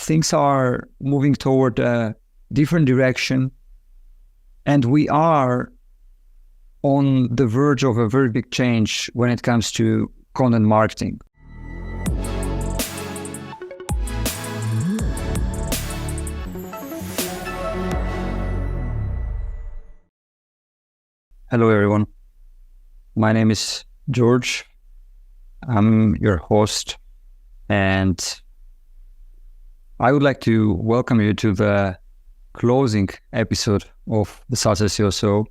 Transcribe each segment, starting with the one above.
things are moving toward a different direction, and we are on the verge of a very big change when it comes to content marketing. Hello everyone, my name is George. I'm your host, and I would like to welcome you to the closing episode of the SaaS SEO Show.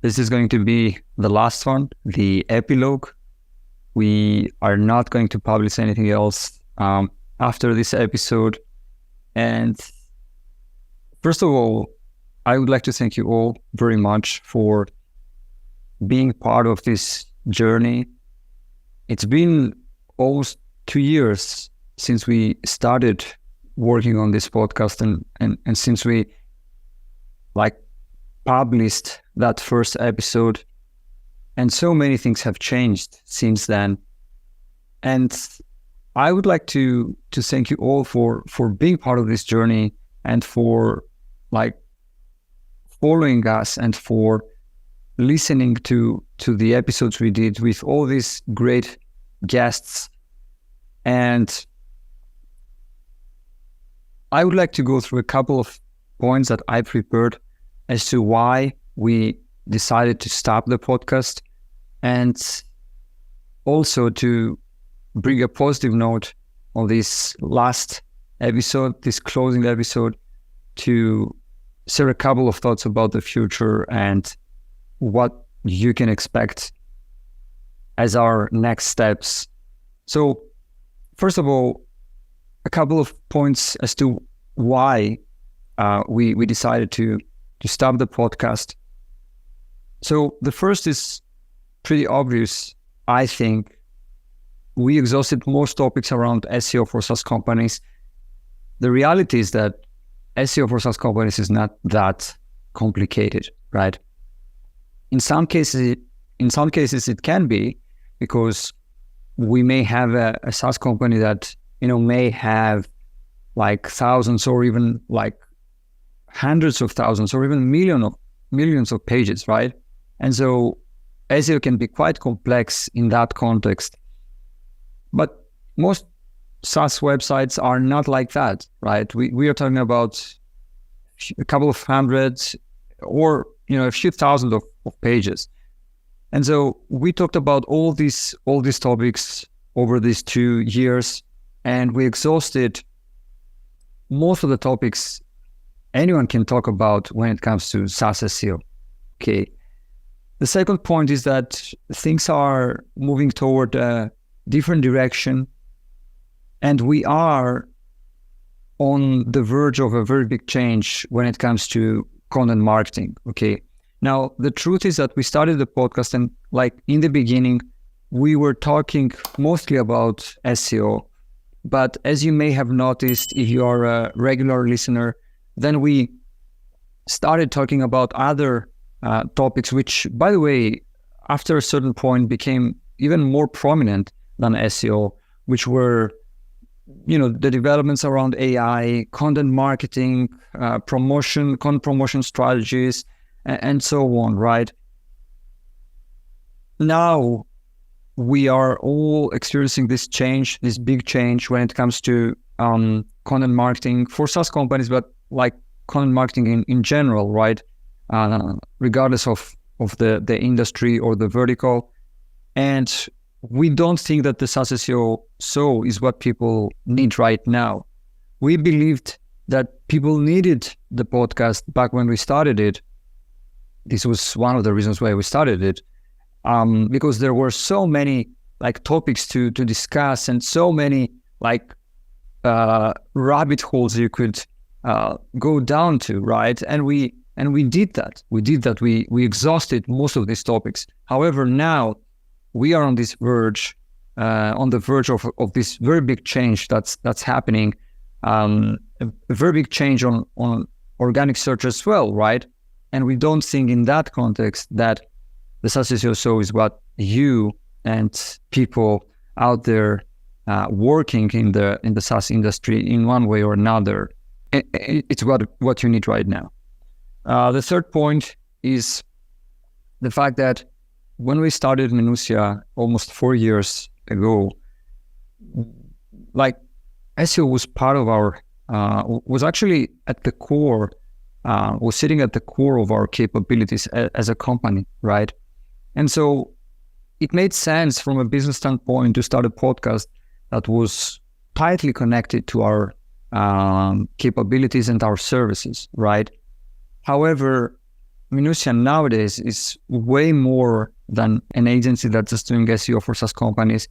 This is going to be the last one, the epilogue. We are not going to publish anything else after this episode. And first of all, I would like to thank you all very much for being part of this journey. It's been almost 2 years since we started working on this podcast and since we published that first episode, and so many things have changed since then. And I would like to thank you all for being part of this journey and for following us and for listening to the episodes we did with all these great guests. And I would like to go through a couple of points that I prepared as to why we decided to stop the podcast, and also to bring a positive note on this last episode, this closing episode, to share a couple of thoughts about the future and what you can expect as our next steps. So first of all, a couple of points as to why we decided to stop the podcast. So the first is pretty obvious, I think. We exhausted most topics around SEO for SaaS companies. The reality is that SEO for SaaS companies is not that complicated, right? In some cases it can be, because we may have a SaaS company that may have thousands or even hundreds of thousands or even millions of pages, right? And so SEO can be quite complex in that context. But most SaaS websites are not like that, right? We are talking about a couple of hundreds or a few thousand of pages. And so we talked about all these topics over these 2 years, and we exhausted most of the topics anyone can talk about when it comes to SaaS SEO. Okay. The second point is that things are moving toward a different direction, and we are on the verge of a very big change when it comes to content marketing. Okay. Now, the truth is that we started the podcast, and in the beginning, we were talking mostly about SEO. But as you may have noticed, if you are a regular listener, then we started talking about other topics, which, by the way, after a certain point became even more prominent than SEO, which were, the developments around AI, content marketing, content promotion strategies, and so on, right? Now, we are all experiencing this big change when it comes to content marketing for SaaS companies, but content marketing in general, right? Regardless of the industry or the vertical. And we don't think that the SaaS SEO Show is what people need right now. We believed that people needed the podcast back when we started it. This was one of the reasons why we started it. Because there were so many topics to discuss, and so many rabbit holes you could go down to, right? And we did that. We exhausted most of these topics. However, now we are on the verge of this very big change that's happening. A very big change on organic search as well, right? And we don't think in that context that the SaaS SEO Show is what you and people out there working in the SaaS industry in one way or another, it's what you need right now. The third point is the fact that when we started Minuttia almost 4 years ago, like SEO was part of our, was actually at the core, was sitting at the core of our capabilities as a company, right? And so it made sense from a business standpoint to start a podcast that was tightly connected to our capabilities and our services, right? However, Minuttia nowadays is way more than an agency that's just doing SEO for SaaS companies.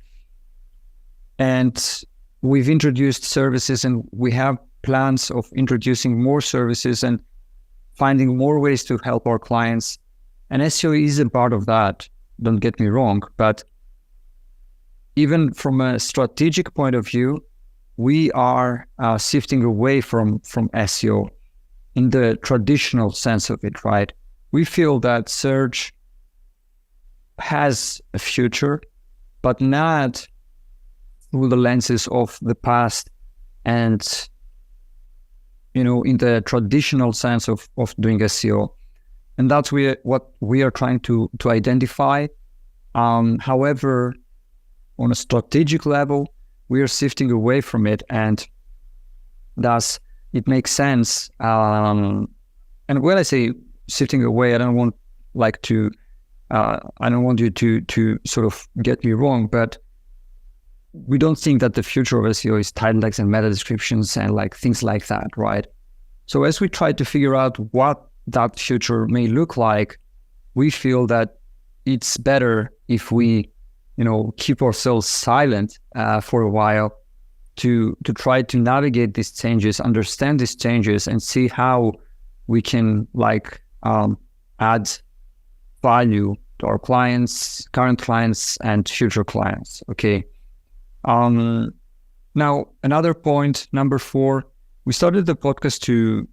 And we've introduced services, and we have plans of introducing more services and finding more ways to help our clients. And SEO is a part of that, don't get me wrong, but even from a strategic point of view, we are shifting away from SEO in the traditional sense of it, right? We feel that search has a future, but not through the lenses of the past and, in the traditional sense of doing SEO. And that's what we are trying to identify. However, on a strategic level, we are shifting away from it, and thus it makes sense. And when I say shifting away, I don't want you to sort of get me wrong, but we don't think that the future of SEO is title tags and meta descriptions and like things like that, right? So as we try to figure out what that future may look like, we feel that it's better if we keep ourselves silent for a while to try to navigate these changes, understand these changes, and see how we can add value to our clients, current clients, and future clients. Okay. Now, another point, number 4, we started the podcast 2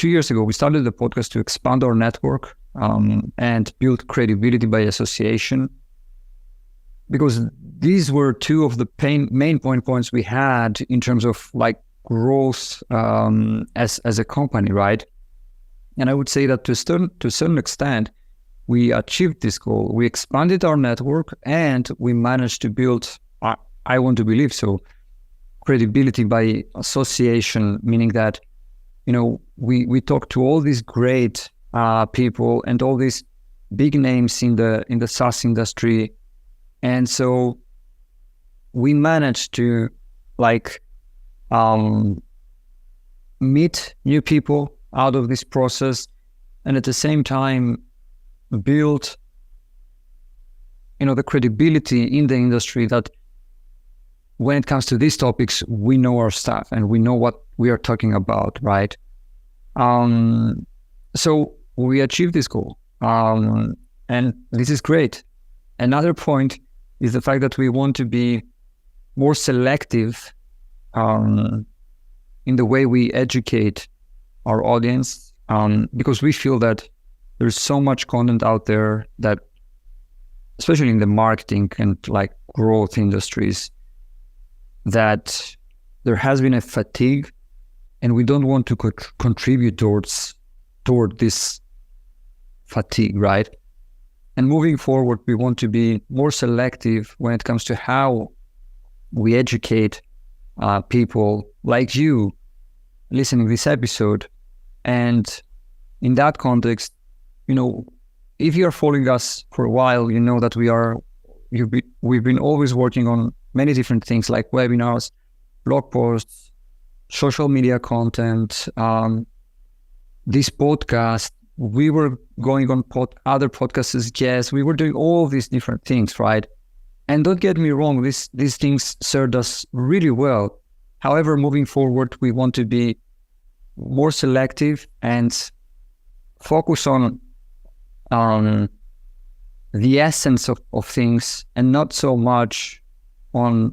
years ago. We started the podcast to expand our network and build credibility by association, because these were 2 of the main points we had in terms of growth as a company, right? And I would say that to a certain extent, we achieved this goal. We expanded our network and we managed to build, I want to believe so, credibility by association, meaning that, we talked to all these great people and all these big names in the SaaS industry. And so we managed to meet new people out of this process, and at the same time build the credibility in the industry that when it comes to these topics, we know our stuff and we know what we are talking about, right? So we achieved this goal, and this is great. Another point is the fact that we want to be more selective in the way we educate our audience, because we feel that there's so much content out there that, especially in the marketing and growth industries, that there has been a fatigue, and we don't want to contribute toward this fatigue, right? And moving forward, we want to be more selective when it comes to how we educate people like you listening to this episode. And in that context, if you're following us for a while, you know that we've been always working on many different things like webinars, blog posts, social media content, this podcast. We were going on other podcasts as guests. We were doing all these different things, right? And don't get me wrong, these things served us really well. However, moving forward, we want to be more selective and focus on the essence of things, and not so much on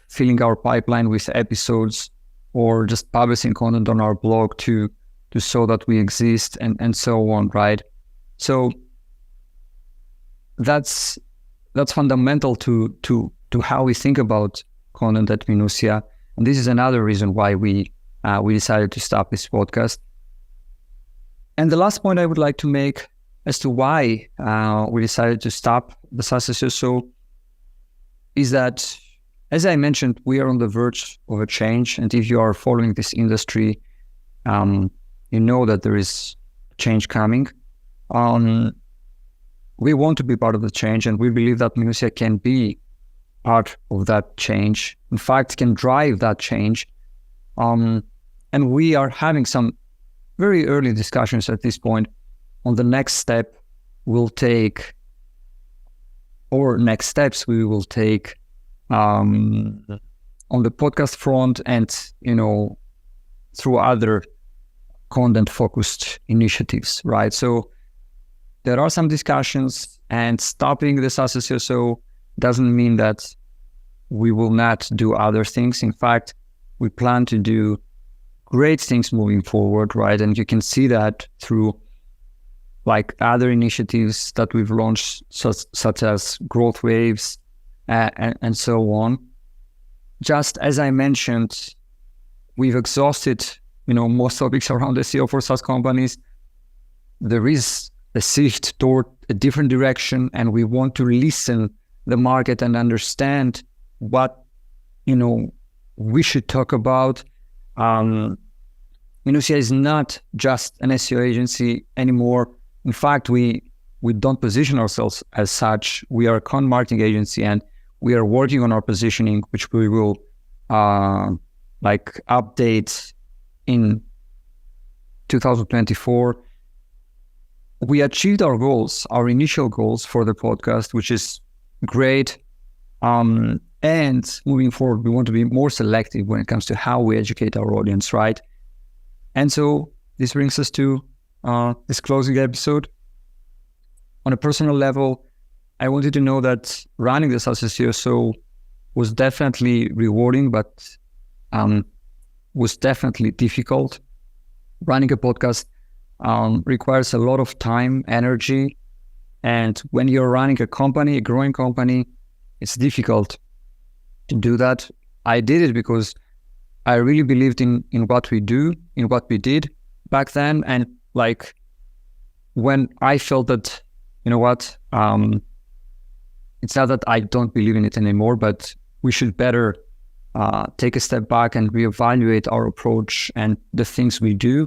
filling our pipeline with episodes or just publishing content on our blog to show that we exist and so on, right? So that's fundamental to how we think about content at Minuttia. And this is another reason why we decided to stop this podcast. And the last point I would like to make as to why we decided to stop the SaaS SEO Show is that, as I mentioned, we are on the verge of a change. And if you are following this industry, you know that there is change coming. We want to be part of the change, and we believe that Minuttia can be part of that change. In fact, can drive that change. And we are having some very early discussions at this point on the next step we'll take, or next steps we will take on the podcast front, and through other content-focused initiatives, right? So there are some discussions, and stopping the SaaS SEO Show doesn't mean that we will not do other things. In fact, we plan to do great things moving forward, right? And you can see that through other initiatives that we've launched, such as growth waves and so on. Just as I mentioned, we've exhausted, most topics around SEO for SaaS companies. There is a shift toward a different direction, and we want to listen the market and understand what, we should talk about. Minuttia is not just an SEO agency anymore. In fact, we don't position ourselves as such. We are a content marketing agency, and we are working on our positioning, which we will update in 2024. We achieved our goals, our initial goals for the podcast, which is great. And moving forward, we want to be more selective when it comes to how we educate our audience, right? And so this brings us to this closing episode. On a personal level, I wanted to know that running the SaaS SEO Show was definitely rewarding, but was definitely difficult. Running a podcast requires a lot of time, energy, and when you're running a company, a growing company, it's difficult to do that. I did it because I really believed in what we do, in what we did back then, and when I felt that, it's not that I don't believe in it anymore, but we should better take a step back and reevaluate our approach and the things we do.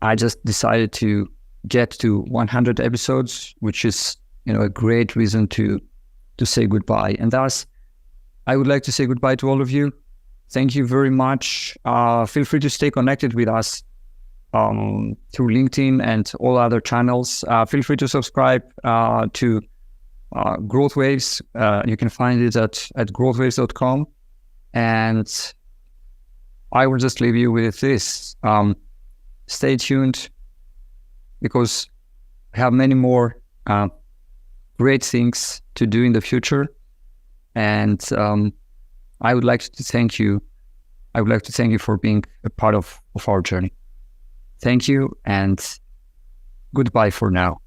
I just decided to get to 100 episodes, which is, a great reason to say goodbye. And thus, I would like to say goodbye to all of you. Thank you very much. Feel free to stay connected with us through LinkedIn and all other channels. Feel free to subscribe to Growth Waves. You can find it at growthwaves.com. And I will just leave you with this. Stay tuned, because we have many more great things to do in the future. And I would like to thank you. I would like to thank you for being a part of our journey. Thank you, and goodbye for now.